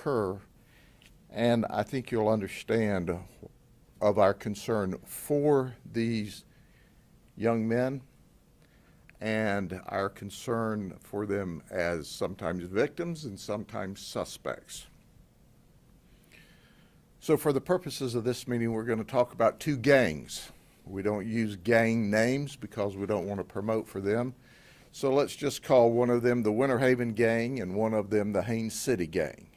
occur, and I think you'll understand of our concern for these young men and our concern for them as sometimes victims and sometimes suspects. So for the purposes of this meeting, we're going to talk about two gangs. We don't use gang names because we don't want to promote for them. So let's just call one of them the Winter Haven Gang and one of them the Haines City Gang.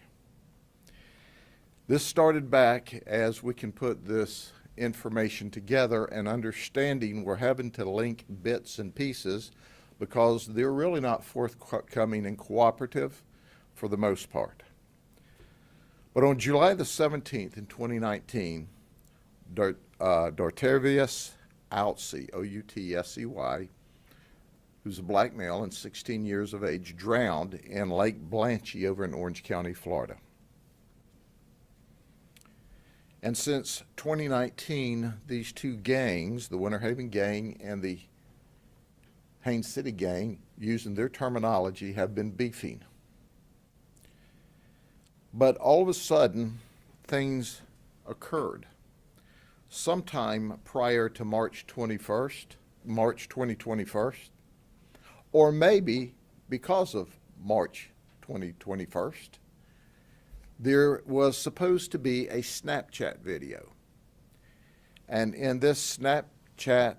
This started back as we can put this information together and understanding we're having to link bits and pieces because they're really not forthcoming and cooperative for the most part. But on July the 17th in 2019, Dortavius Outsey, O-U-T-S-E-Y, who's a black male and 16 years of age, drowned in Lake Blanchie over in Orange County, Florida. And since 2019, these two gangs, the Winter Haven Gang and the Haines City Gang, using their terminology, have been beefing. But all of a sudden, things occurred. Sometime prior to March 2021, or maybe because of March 2021, there was supposed to be a Snapchat video. And in this Snapchat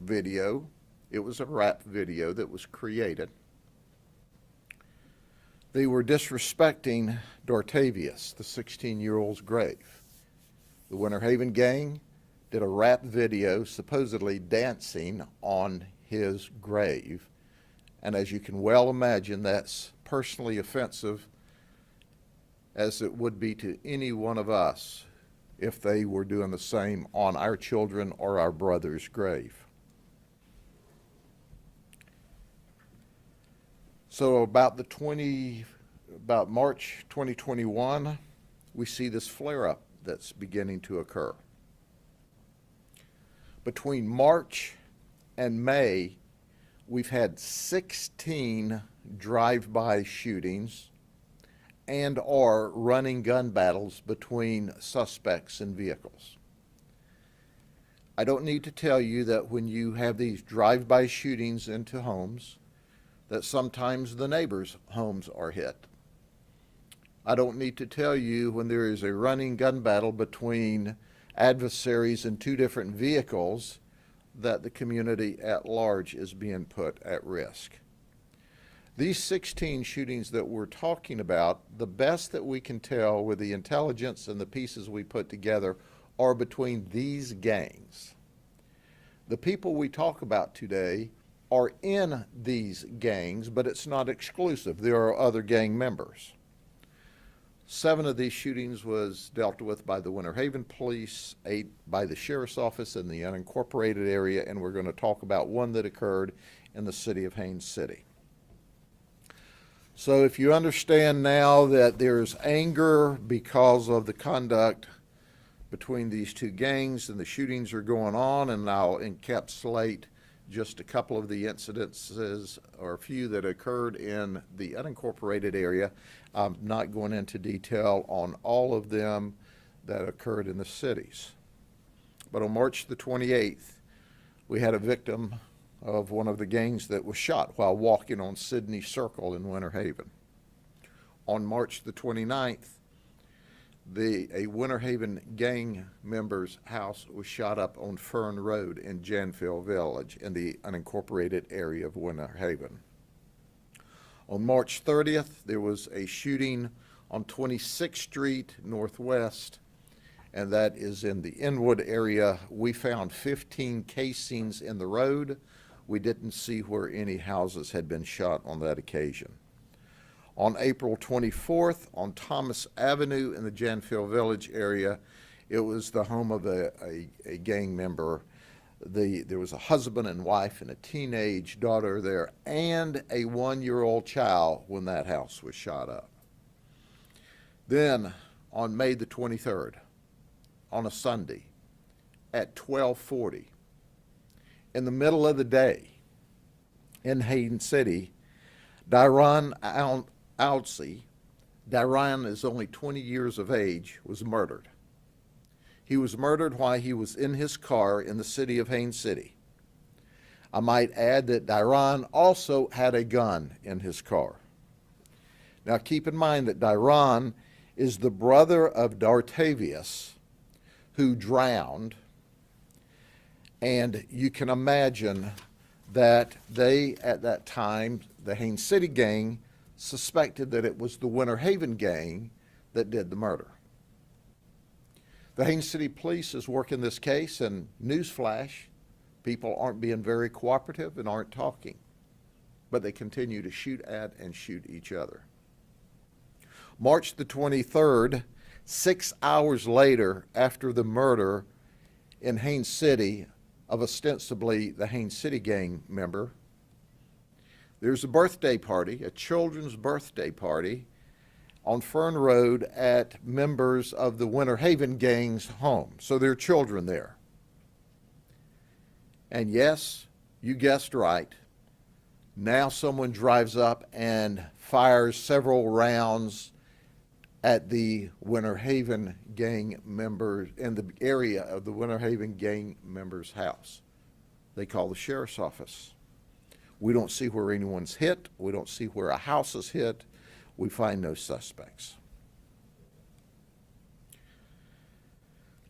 video, it was a rap video that was created. They were disrespecting Dortavius, the 16-year-old's grave. The Winter Haven Gang did a rap video supposedly dancing on his grave. And as you can well imagine, that's personally offensive as it would be to any one of us if they were doing the same on our children or our brother's grave. So about March 2021, we see this flare-up that's beginning to occur. Between March and May, we've had 16 drive-by shootings and or running gun battles between suspects and vehicles. I don't need to tell you that when you have these drive-by shootings into homes, that sometimes the neighbors' homes are hit. I don't need to tell you when there is a running gun battle between adversaries in two different vehicles that the community at large is being put at risk. These 16 shootings that we're talking about, the best that we can tell with the intelligence and the pieces we put together are between these gangs. The people we talk about today are in these gangs, but it's not exclusive. There are other gang members. 7 of these shootings was dealt with by the Winter Haven Police, 8 by the Sheriff's Office in the unincorporated area, and we're going to talk about one that occurred in the city of Haines City. So if you understand now that there's anger because of the conduct between these two gangs and the shootings are going on, and I'll encapsulate just a couple of the incidences or a few that occurred in the unincorporated area. I'm not going into detail on all of them that occurred in the cities. But on March the 28th, we had a victim of one of the gangs that was shot while walking on Sydney Circle in Winter Haven. On March the 29th, a Winter Haven gang member's house was shot up on Fern Road in Janville Village in the unincorporated area of Winter Haven. On March 30th, there was a shooting on 26th Street Northwest, and that is in the Inwood area. We found 15 casings in the road. We didn't see where any houses had been shot on that occasion. On April 24th, on Thomas Avenue in the Janville Village area, it was the home of a gang member. There was a husband and wife and a teenage daughter there and a 1-year-old child when that house was shot up. Then on May the 23rd, on a Sunday at 12:40, in the middle of the day in Haines City, Dyron Outsey, Darian is only 20 years of age, was murdered. He was murdered while he was in his car in the city of Haines City. I might add that Darian also had a gun in his car. Now keep in mind that Darian is the brother of Dartavius, who drowned, and you can imagine that they, at that time, the Haines City gang, suspected that it was the Winter Haven gang that did the murder. The Haines City Police is working this case, and newsflash, people aren't being very cooperative and aren't talking, but they continue to shoot at and shoot each other. March the 23rd, 6 hours later after the murder in Haines City of ostensibly the Haines City gang member, there's a birthday party, a children's birthday party on Fern Road at members of the Winter Haven gang's home. So there are children there. And yes, you guessed right. Now someone drives up and fires several rounds at the Winter Haven gang members, in the area of the Winter Haven gang members' house. They call the sheriff's office. We don't see where anyone's hit. We don't see where a house is hit. We find no suspects.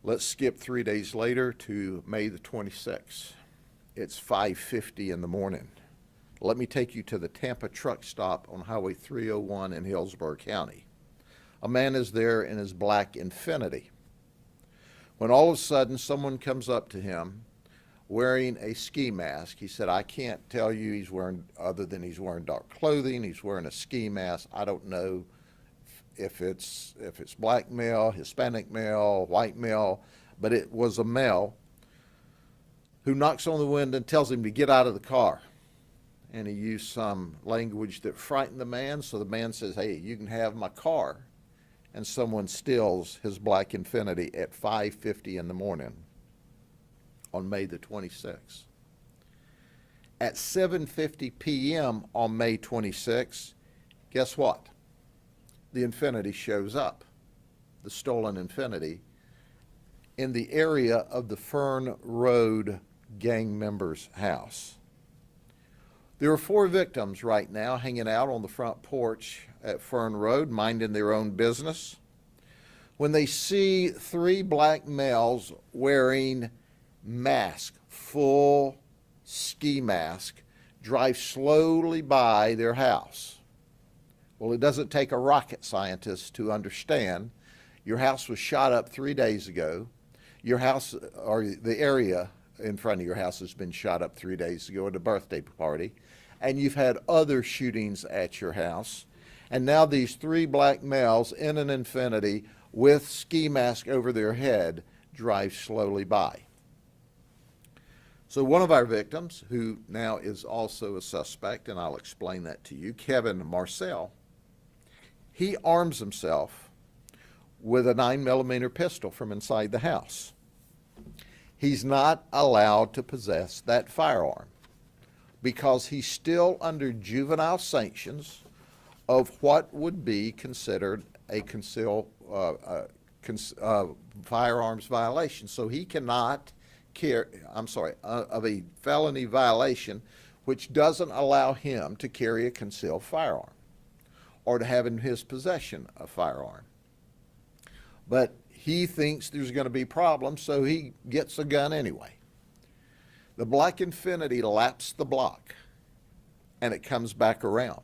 Let's skip 3 days later to May the 26th. It's 5:50 in the morning. Let me take you to the Tampa truck stop on Highway 301 in Hillsborough County. A man is there in his black Infiniti, when all of a sudden someone comes up to him wearing a ski mask. He said, I can't tell you he's wearing, other than he's wearing dark clothing, he's wearing a ski mask. I don't know if it's black male, Hispanic male, white male, but it was a male who knocks on the window and tells him to get out of the car. And he used some language that frightened the man, so the man says, hey, you can have my car. And someone steals his black Infiniti at 5:50 in the morning on May the 26th. At 7:50 p.m. on May 26th, guess what? The Infiniti shows up, the stolen Infiniti, in the area of the Fern Road gang member's house. There are 4 victims right now hanging out on the front porch at Fern Road, minding their own business, when they see 3 black males wearing masks, full ski mask, drive slowly by their house. Well, it doesn't take a rocket scientist to understand your house was shot up 3 days ago. Your house, or the area in front of your house, has been shot up 3 days ago at a birthday party, and you've had other shootings at your house. And now these 3 black males in an Infiniti with ski mask over their head drive slowly by. So one of our victims, who now is also a suspect, and I'll explain that to you, Kevin Marcel, he arms himself with a 9mm pistol from inside the house. He's not allowed to possess that firearm because he's still under juvenile sanctions of what would be considered a concealed firearms violation. So he cannot carry, of a felony violation which doesn't allow him to carry a concealed firearm or to have in his possession a firearm. But he thinks there's going to be problems, so he gets a gun anyway. The black Infiniti laps the block, and it comes back around.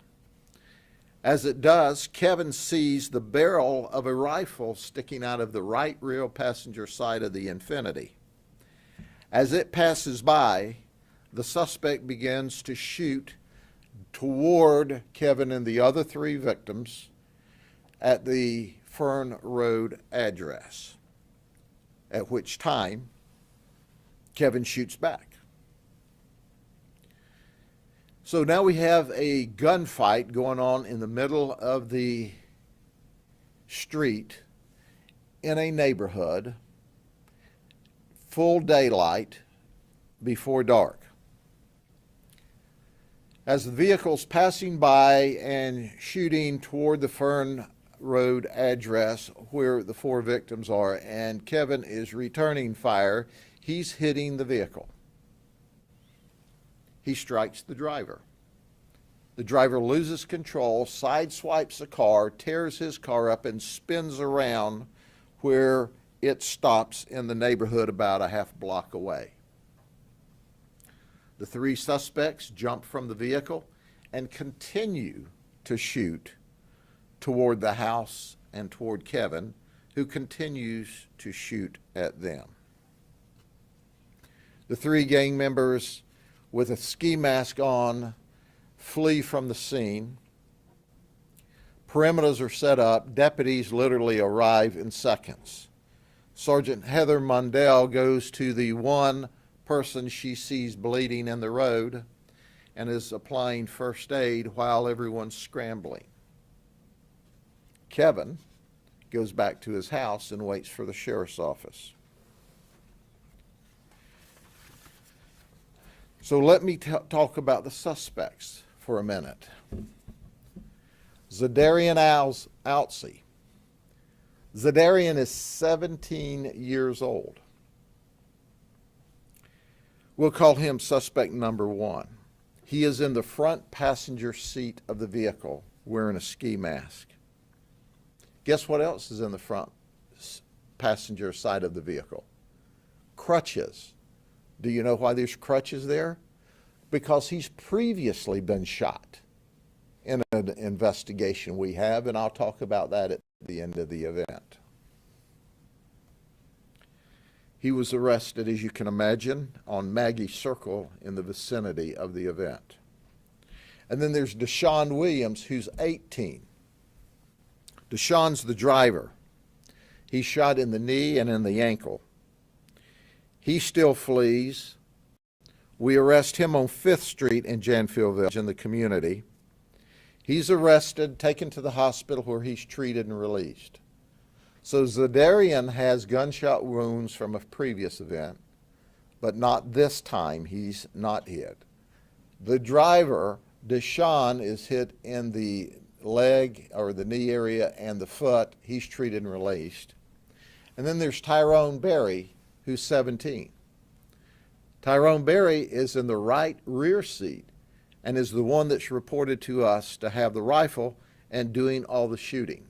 As it does, Kevin sees the barrel of a rifle sticking out of the right rear passenger side of the Infiniti. As it passes by, the suspect begins to shoot toward Kevin and the other 3 victims at the Fern Road address, at which time Kevin shoots back. So now we have a gunfight going on in the middle of the street in a neighborhood, full daylight before dark. As the vehicles passing by and shooting toward the Fern road address where the 4 victims are, and Kevin is returning fire. He's hitting the vehicle. He strikes the driver. The driver loses control, sideswipes the car, tears his car up, and spins around where it stops in the neighborhood about a half block away. The 3 suspects jump from the vehicle and continue to shoot toward the house and toward Kevin, who continues to shoot at them. The 3 gang members with a ski mask on flee from the scene. Perimeters are set up. Deputies literally arrive in seconds. Sergeant Heather Mundell goes to the one person she sees bleeding in the road and is applying first aid while everyone's scrambling. Kevin goes back to his house and waits for the sheriff's office. So let me talk about the suspects for a minute. Zadarian Outsey. Zadarian is 17 years old. We'll call him suspect number 1. He is in the front passenger seat of the vehicle wearing a ski mask. Guess what else is in the front passenger side of the vehicle? Crutches. Do you know why there's crutches there? Because he's previously been shot in an investigation we have, and I'll talk about that at the end of the event. He was arrested, as you can imagine, on Maggie Circle in the vicinity of the event. And then there's Deshaun Williams, who's 18. Deshaun's the driver. He's shot in the knee and in the ankle. He still flees. We arrest him on 5th Street in Janfield Village in the community. He's arrested, taken to the hospital where he's treated and released. So Zadarian has gunshot wounds from a previous event, but not this time. He's not hit. The driver, Deshaun, is hit in the leg or the knee area and the foot. He's treated and released. And then there's Tyrone Berry, who's 17. Tyrone Berry is in the right rear seat and is the one that's reported to us to have the rifle and doing all the shooting.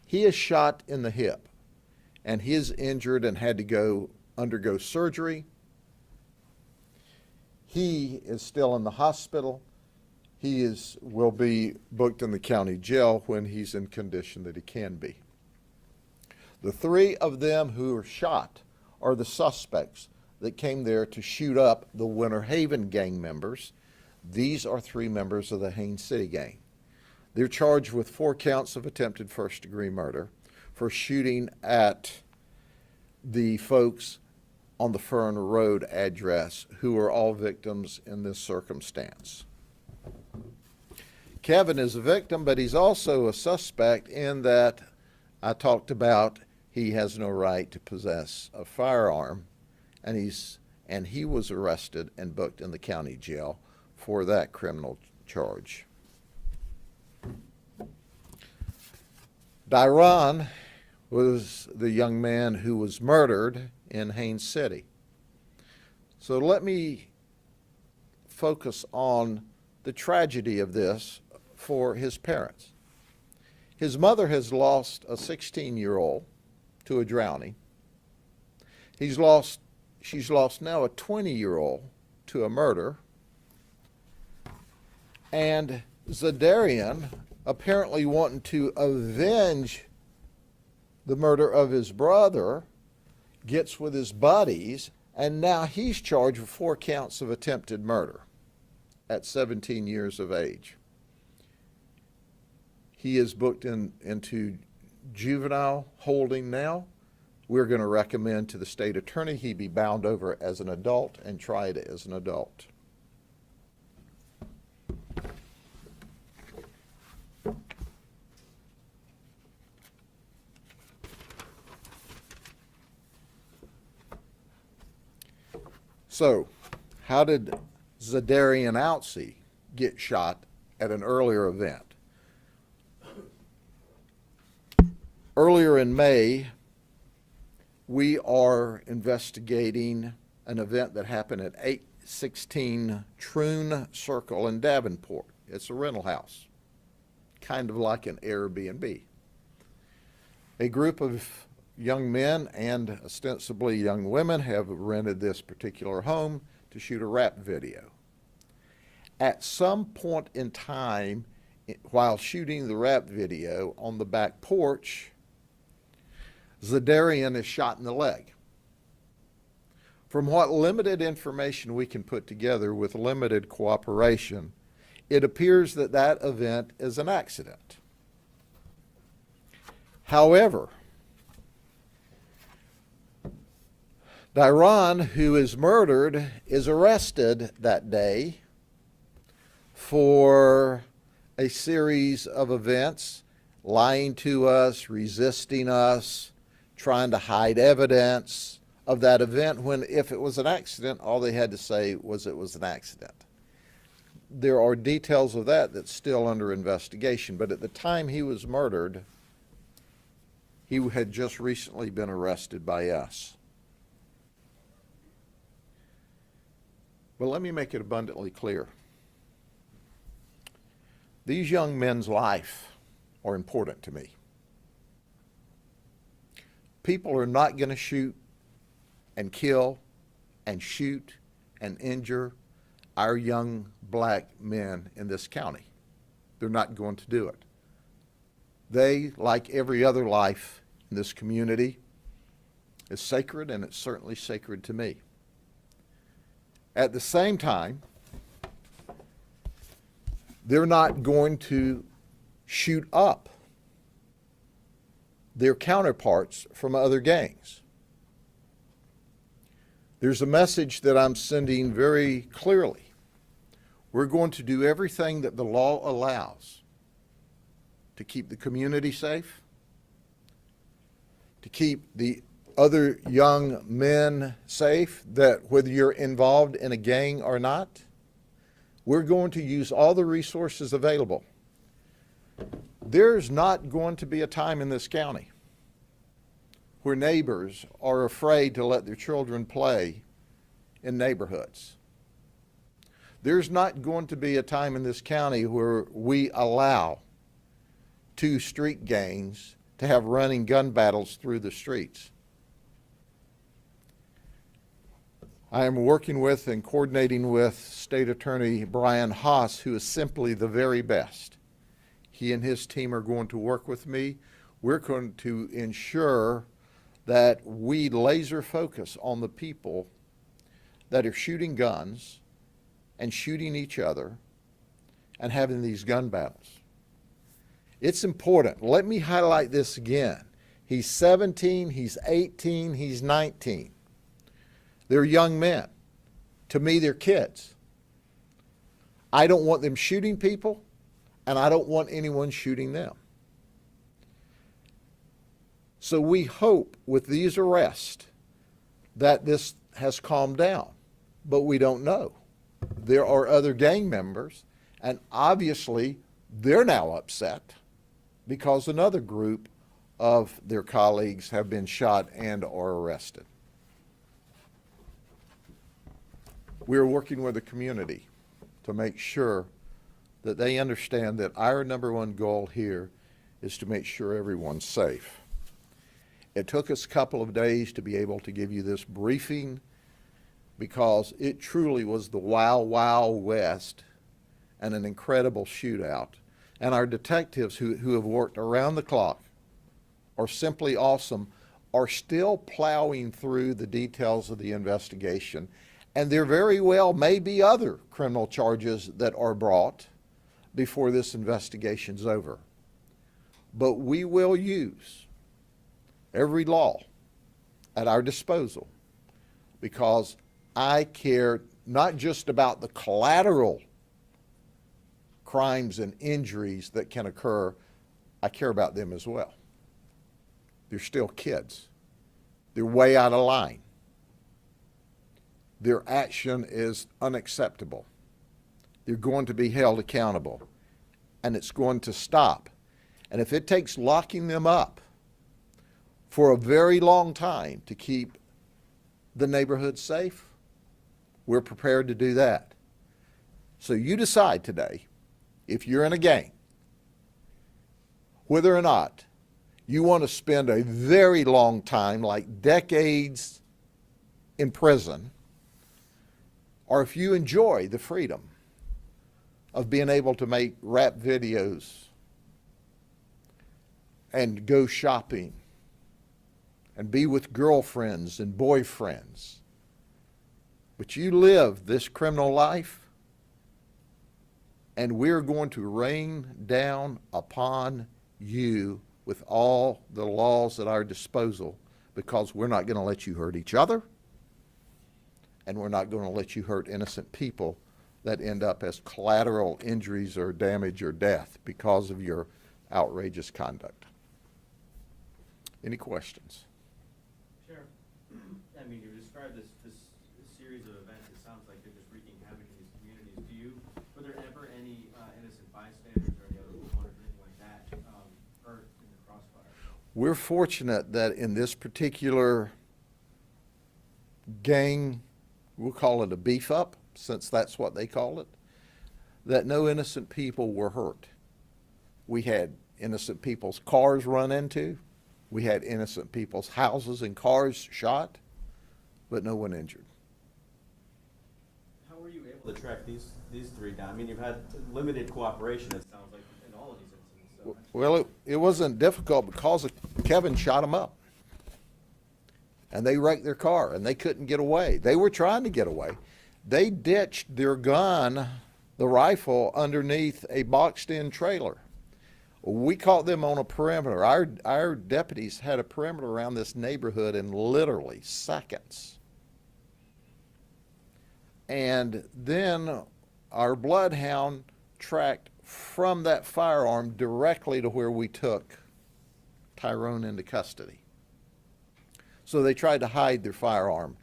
He is shot in the hip, and he is injured and had to undergo surgery. He is still in the hospital. He will be booked in the county jail when he's in condition that he can be. The 3 of them who are shot are the suspects that came there to shoot up the Winter Haven gang members. These are 3 members of the Haines City gang. They're charged with 4 counts of attempted first-degree murder for shooting at the folks on the Fern Road address who are all victims in this circumstance. Kevin is a victim, but he's also a suspect in that I talked about he has no right to possess a firearm, and he was arrested and booked in the county jail for that criminal charge. Dyron was the young man who was murdered in Haines City. So let me focus on the tragedy of this for his parents. His mother has lost a 16-year-old to a drowning. She's lost now a 20-year-old to a murder. And Zadarian, apparently wanting to avenge the murder of his brother, gets with his buddies, and now he's charged with 4 counts of attempted murder at 17 years of age. He is booked into juvenile holding now. We're going to recommend to the state attorney he be bound over as an adult and tried as an adult. So, how did Zadarian Outsey get shot at an earlier event? Earlier in May, we are investigating an event that happened at 816 Troon Circle in Davenport. It's a rental house, kind of like an Airbnb. A group of young men and ostensibly young women have rented this particular home to shoot a rap video. At some point in time, while shooting the rap video on the back porch, Zadarian is shot in the leg. From what limited information we can put together with limited cooperation, it appears that that event is an accident. However, Dairon, who is murdered, is arrested that day for a series of events, lying to us, resisting us, trying to hide evidence of that event, when if it was an accident, all they had to say was it was an accident. There are details of that that's still under investigation, but at the time he was murdered, he had just recently been arrested by us. But let me make it abundantly clear. These young men's lives are important to me. People are not going to shoot and kill and shoot and injure our young black men in this county. They're not going to do it. They, like every other life in this community, is sacred, and it's certainly sacred to me. At the same time, they're not going to shoot up their counterparts from other gangs. There's a message that I'm sending very clearly. We're going to do everything that the law allows to keep the community safe, to keep the other young men safe, that whether you're involved in a gang or not, we're going to use all the resources available. There's not going to be a time in this county where neighbors are afraid to let their children play in neighborhoods. There's not going to be a time in this county where we allow two street gangs to have running gun battles through the streets. I am working with and coordinating with State Attorney Brian Haas, who is simply the very best. He and his team are going to work with me. We're going to ensure that we laser focus on the people that are shooting guns and shooting each other and having these gun battles. It's important. Let me highlight this again. He's 17, he's 18, he's 19. They're young men. To me, they're kids. I don't want them shooting people, and I don't want anyone shooting them. So we hope with these arrests that this has calmed down, but we don't know. There are other gang members, and obviously they're now upset because another group of their colleagues have been shot and are arrested. We're working with the community to make sure that they understand that our number one goal here is to make sure everyone's safe. It took us a couple of days to be able to give you this briefing because it truly was the Wild Wild West and an incredible shootout. And our detectives who have worked around the clock are simply awesome, are still plowing through the details of the investigation. And there very well may be other criminal charges that are brought before this investigation's over. But we will use every law at our disposal because I care not just about the collateral crimes and injuries that can occur, I care about them as well. They're still kids. They're way out of line. Their action is unacceptable. They're going to be held accountable, and it's going to stop. And if it takes locking them up for a very long time to keep the neighborhood safe, we're prepared to do that. So you decide today, if you're in a gang, whether or not you want to spend a very long time, like decades in prison, or if you enjoy the freedom of being able to make rap videos and go shopping and be with girlfriends and boyfriends, but you live this criminal life, and we're going to rain down upon you with all the laws at our disposal, because we're not going to let you hurt each other, and we're not going to let you hurt innocent people that end up as collateral injuries or damage or death because of your outrageous conduct. Any questions? Sheriff, I mean, you described this series of events. It sounds like they're just wreaking havoc in these communities. Were there ever any innocent bystanders or any other homeowners or anything like that hurt in the crossfire? We're fortunate that in this particular gang, we'll call it a beef up, since that's what they call it, that no innocent people were hurt. We had innocent people's cars run into. We had innocent people's houses and cars shot, but no one injured. How were you able to track these three down? I mean, you've had limited cooperation, it sounds like, in all of these incidents. So. Well, it wasn't difficult because Kevin shot them up. And they wrecked their car, and they couldn't get away. They were trying to get away. They ditched their gun, the rifle, underneath a boxed-in trailer. We caught them on a perimeter. Our deputies had a perimeter around this neighborhood in literally seconds. And then our bloodhound tracked from that firearm directly to where we took Tyrone into custody. So they tried to hide their firearm,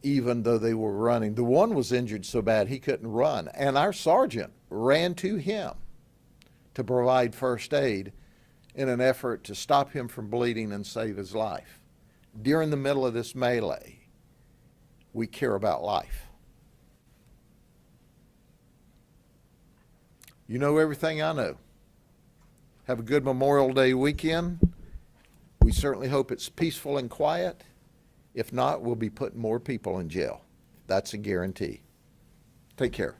even though they were running. The one was injured so bad he couldn't run, and our sergeant ran to him to provide first aid in an effort to stop him from bleeding and save his life. During the middle of this melee, we care about life. You know everything I know. Have a good Memorial Day weekend. We certainly hope it's peaceful and quiet. If not, we'll be putting more people in jail. That's a guarantee. Take care.